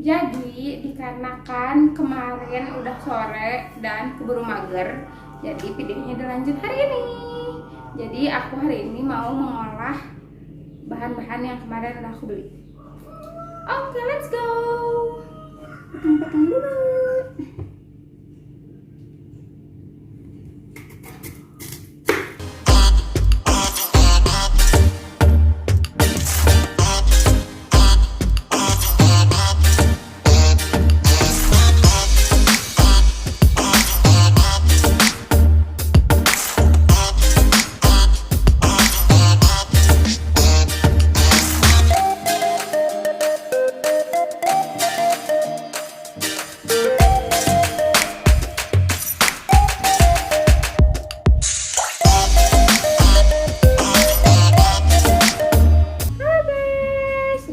Jadi dikarenakan kemarin udah sore dan keburu mager, jadi videonya dilanjut hari ini. Jadi aku hari ini mau mengolah bahan-bahan yang kemarin udah aku beli. Oke, let's go. Potong-potong dulu.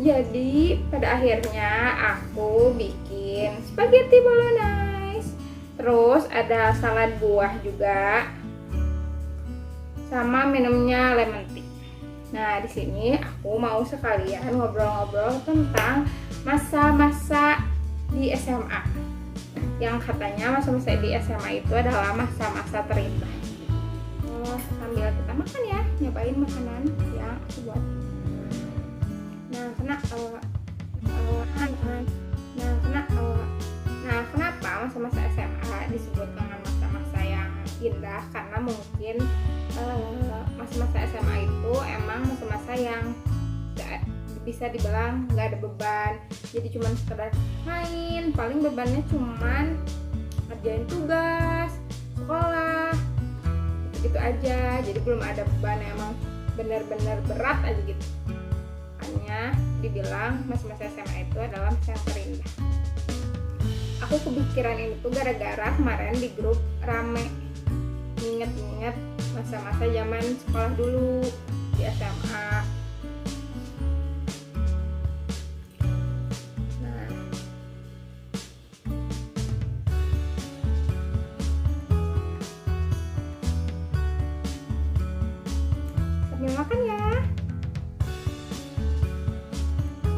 Jadi pada akhirnya aku bikin spaghetti bolognese. Terus ada salad buah juga. Sama minumnya lemon tea. Nah, di sini aku mau sekalian ngobrol-ngobrol tentang masa-masa di SMA. Yang katanya masa-masa di SMA itu adalah masa-masa terindah. Sambil kita makan ya, nyobain makanan yang aku buat. Kenapa masa-masa SMA disebut dengan masa-masa yang indah? Karena mungkin masa-masa SMA itu emang masa-masa yang bisa dibilang nggak ada beban, jadi cuman sekedar main. Paling bebannya cuman ngerjain tugas sekolah gitu aja, jadi belum ada beban yang emang benar-benar berat aja gitu. Hanya dibilang masa-masa SMA itu adalah masa yang terindah. Aku kepikiran ini tuh gara-gara kemarin di grup rame nginget-nginget masa-masa zaman sekolah dulu di SMA. Nah, sambil makan ya.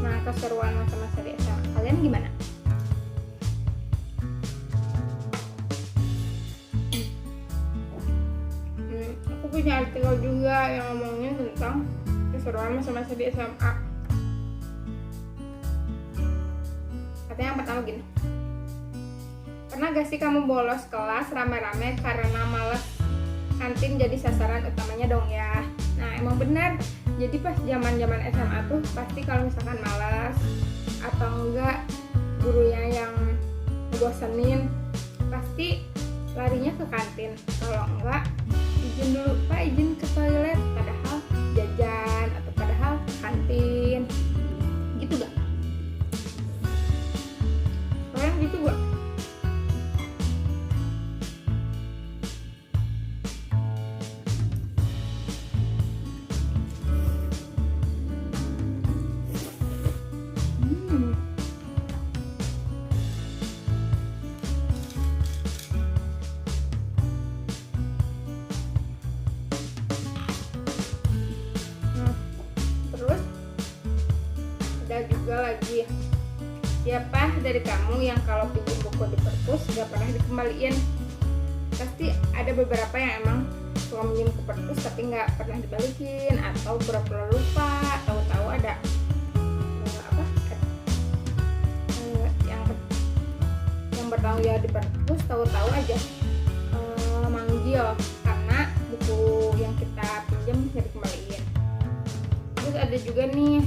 Nah, keseruan masa-masa di SMA kalian gimana? Aku punya artikel juga yang ngomongin tentang keseruan masa-masa di SMA. Katanya yang pertama gini, pernah gak sih kamu bolos kelas rame-rame karena males kantin jadi sasaran utamanya dong ya? Nah, emang benar. Jadi pas zaman-zaman SMA tuh pasti kalau misalkan malas atau enggak gurunya yang ngebosenin, pasti larinya ke kantin. Kalau enggak, izin dulu, Pak, izin ke toilet, padahal jajan atau padahal kantin. Gitu gak? Kalian gitu gak? Ada juga lagi, siapa dari kamu yang kalau pinjam buku di perpus gak pernah dikembaliin? Pasti ada beberapa yang emang suka minjem ke perpus tapi gak pernah dibalikin, atau pura-pura lupa, tahu-tahu ada yang bertanggung jawab di perpus, tahu-tahu aja manggil karena buku yang kita pinjam gak dikembaliin. Terus ada juga nih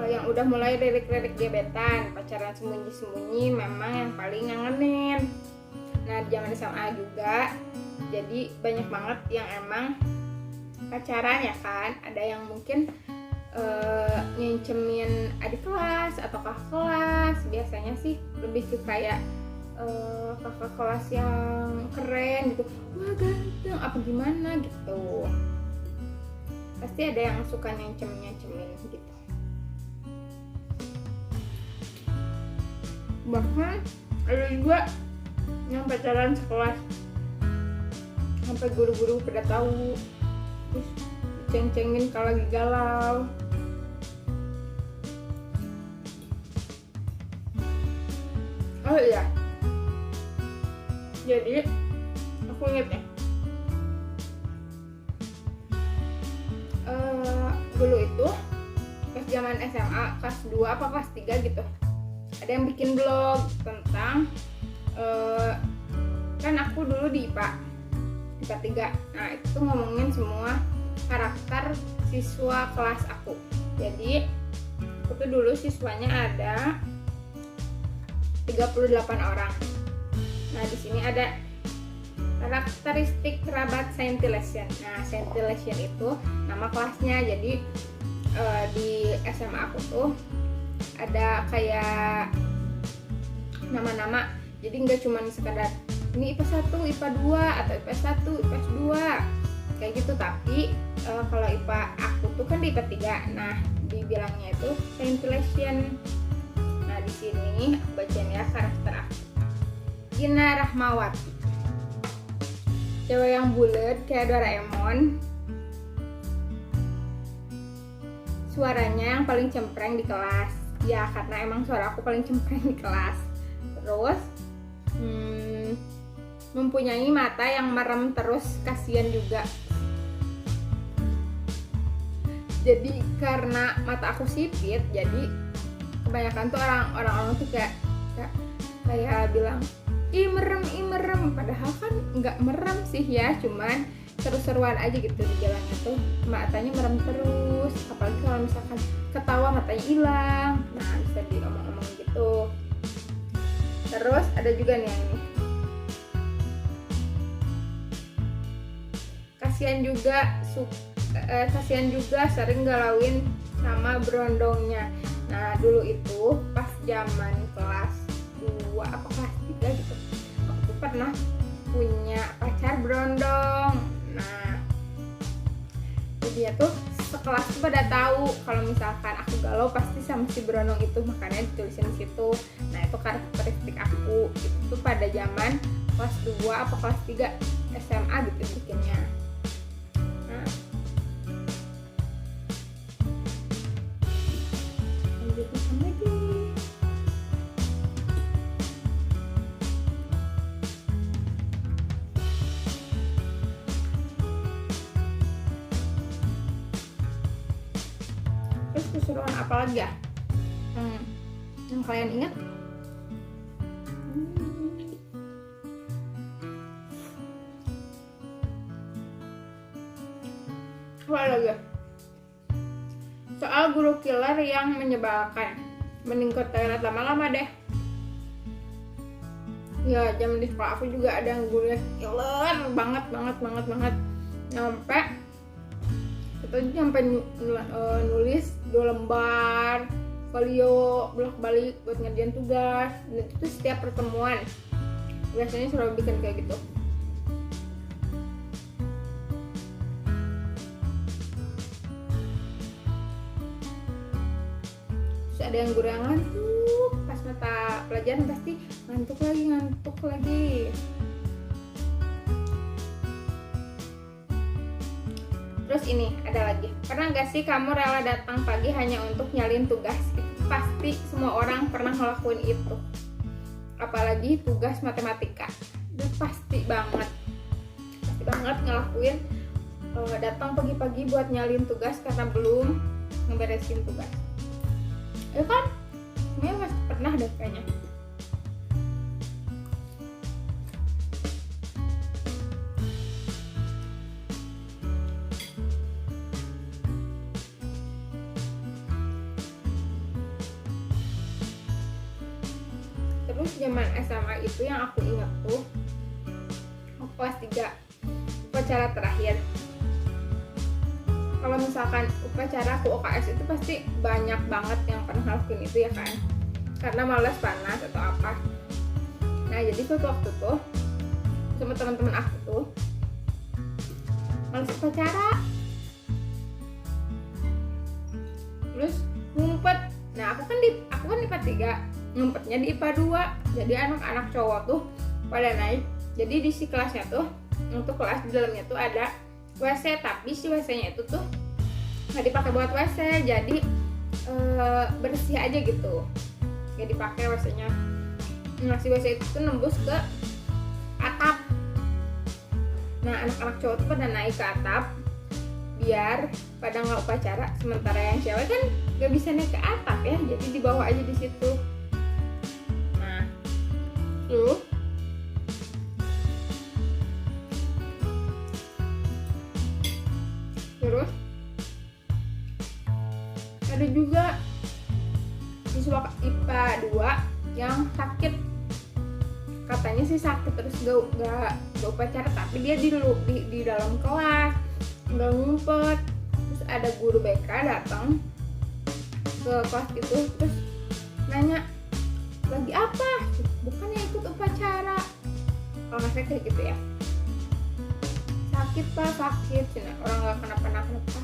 yang udah mulai lirik-lirik gebetan, pacaran sembunyi-sembunyi, memang yang paling ngangenin. Nah, di zaman SMA juga, jadi banyak banget yang emang pacaran ya kan. Ada yang mungkin ngincemin adik kelas atau kakak kelas. Biasanya sih lebih ke kayak kakak kelas yang keren gitu, wah ganteng apa gimana gitu. Pasti ada yang suka ngincemin gitu. Bahkan ada juga yang pacaran sekelas sampai guru-guru pada tahu, terus ceng-cengin kalau lagi galau. Oh iya, jadi aku inget ya, dulu itu pas zaman SMA kelas 2 apa kelas 3 gitu, ada yang bikin blog tentang kan aku dulu di IPA 3. Nah itu ngomongin semua karakter siswa kelas aku. Jadi aku tuh dulu siswanya ada 38 orang. Nah di sini ada karakteristik kerabat scintillation. Nah scintillation itu nama kelasnya. Jadi di SMA aku tuh ada kayak nama-nama. Jadi nggak cuma sekadar ini IPA 1, IPA 2 atau IPS 1, IPS 2 kayak gitu. Tapi kalau IPA aku tuh kan di IPA 3. Nah dibilangnya itu scintillation. Nah di sini aku bacain ya karakter aku. Gina Rahmawati, cewek yang bulat kayak Doraemon, suaranya yang paling cempreng di kelas. Ya karena emang suara aku paling cempreng di kelas. Terus mempunyai mata yang merem terus, kasihan juga. Jadi karena mata aku sipit, jadi kebanyakan tuh orang-orang tuh kayak bilang ih merem, padahal kan nggak merem sih ya, cuman seru-seruan aja gitu di jalannya tuh matanya merem terus, apalagi kalau misalkan ketawa matanya hilang. Nah bisa diomong-omong gitu. Terus ada juga nih yang ini, kasihan juga sering galauin sama berondongnya. Nah dulu itu pas zaman kelas 2 apa kelas 3 gitu, aku tuh pernah punya pacar berondong. Nah dia tuh sekelas tuh pada tahu kalau misalkan aku galau pasti sama si berondong itu, makanya ditulisin di situ. Nah itu karakteristik aku itu pada zaman kelas 2 apa kelas 3 SMA gitu bikinnya. Nah lanjutin lagi. Terus keseruan apa lagi ya yang kalian ingat? Apa lagi? Soal guru killer yang menyebalkan, mending ke toilet lama-lama deh. Ya zaman di sekolah aku juga ada yang gurunya killer banget. Sampai nulis 2 lembar folio bolak-balik buat ngerjain tugas. Dan itu setiap pertemuan biasanya selalu bikin kayak gitu. Terus ada yang guru yang ngantuk pas mata pelajaran, pasti ngantuk lagi. Terus ini ada lagi, pernah gak sih kamu rela datang pagi hanya untuk nyalin tugas? Pasti semua orang pernah ngelakuin itu, apalagi tugas matematika. Itu pasti banget ngelakuin datang pagi-pagi buat nyalin tugas karena belum ngeberesin tugas. Ya kan? Semuanya pasti pernah deh kayaknya. Terus zaman SMA itu yang aku ingat tuh kelas 3 upacara terakhir. Kalau misalkan upacara aku UKS itu pasti banyak banget yang pernah ngelakuin itu ya kan, karena malas panas atau apa. Nah jadi suatu waktu tuh sama teman-teman aku tuh malas upacara, terus ngumpet. Nah aku kan di IPA 3, ngumpetnya di IPA 2. Jadi anak-anak cowok tuh pada naik. Jadi di si kelasnya tuh, untuk kelas di dalamnya tuh ada WC, tapi si WC-nya itu tuh nggak dipakai buat WC, jadi bersih aja gitu, nggak dipakai WC-nya. Nah si WC itu tuh nembus ke atap. Nah anak-anak cowok tuh pada naik ke atap biar pada nggak upacara, sementara yang cewek kan nggak bisa naik ke atap ya, jadi dibawa aja di situ. Nah tuh terus ada juga siswa IPA 2 yang sakit, katanya sih sakit terus gak upacara, tapi dia di dalam kelas nggak ngumpet. Terus ada guru BK datang ke kelas itu terus nanya, lagi apa? Bukannya ikut upacara, kalau nggak salah kayak gitu ya. Sakit pak, sakit, orang nggak kenapa-napa.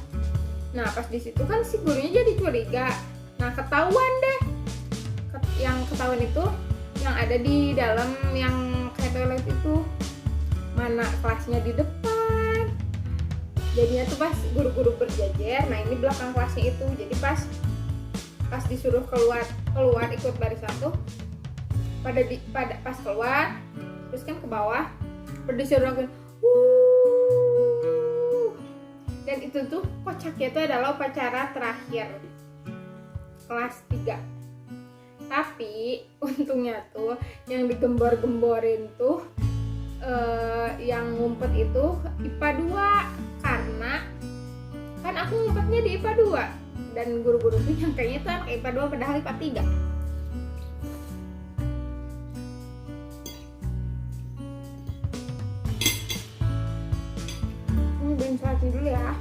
Nah pas di situ kan si gurunya jadi curiga. Nah ketahuan deh, yang ketahuan itu yang ada di dalam yang kayak toilet itu, mana kelasnya di depan. Jadinya tuh pas guru-guru berjejer, nah ini belakang kelasnya itu. Jadi pas disuruh keluar ikut barisan tuh pada pas keluar terus kan ke bawah disuruh lakuin dan itu tuh kocaknya itu adalah upacara terakhir kelas 3. Tapi untungnya tuh yang digembor-gemborin tuh yang ngumpet itu IPA 2, karena kan aku ngumpetnya di IPA 2 dan guru-guru tuh yang kayaknya tuh anak IPA 2 padahal IPA 3. Beliin salad dulu ya.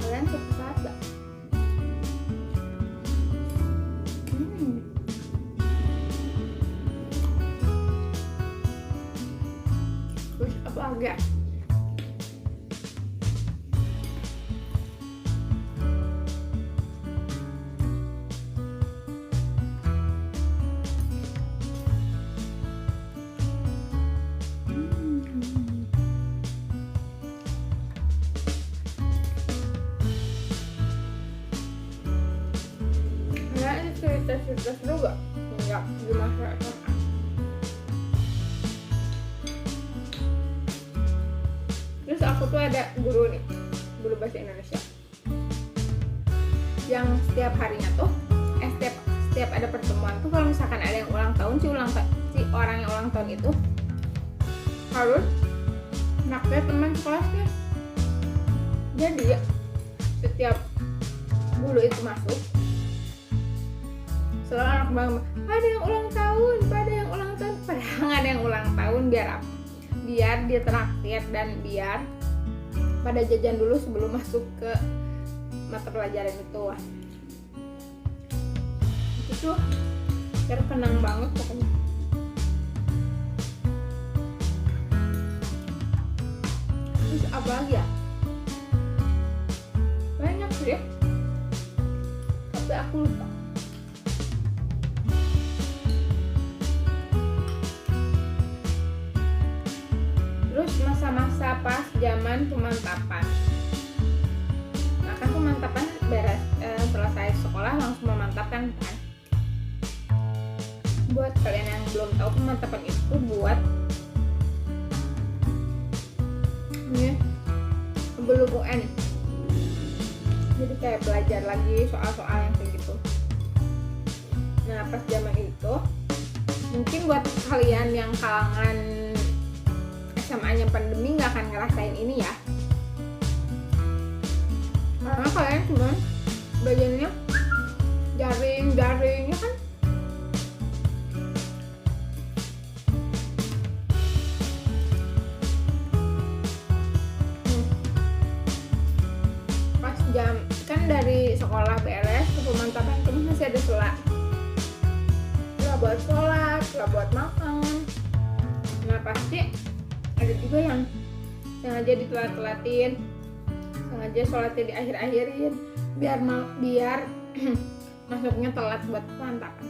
Kalian suka salad gak? Terus apa lagi ya? Cerita seru gak? Enggak, di masa SMA. Terus aku tuh ada guru nih, guru bahasa Indonesia, yang setiap harinya tuh setiap ada pertemuan tuh kalau misalkan ada yang ulang tahun, si orang yang ulang tahun itu harus naktir teman kelasnya. Jadi ya, setiap guru itu masuk selalu anak bangga, ada yang ulang tahun, padahal nggak ada yang ulang tahun. Biar dia traktir dan biar pada jajan dulu sebelum masuk ke mata pelajaran itu. Itu terkenang banget pokoknya. Terus apa lagi ya? Banyak sih ya, tapi aku lupa. Terus masa-masa pas zaman pemantapan. Nah kan pemantapan beres selesai sekolah langsung memantapkan kan. Buat kalian yang belum tahu, pemantapan itu buat sebelum UN. Jadi kayak belajar lagi soal-soal yang kayak gitu. Nah pas zaman itu mungkin buat kalian yang kalangan SMA-nya pandemi nggak akan ngerasain ini ya, karena kalian cuma belajarnya jaring ya kan. Pas jam kan dari sekolah beres ke pemantapan itu masih ada sela buat sholat, sela buat makan. Nah pasti ada juga yang sengaja ditelat-telatin, sengaja sholatnya di akhir-akhirin biar masuknya telat buat pemantapan.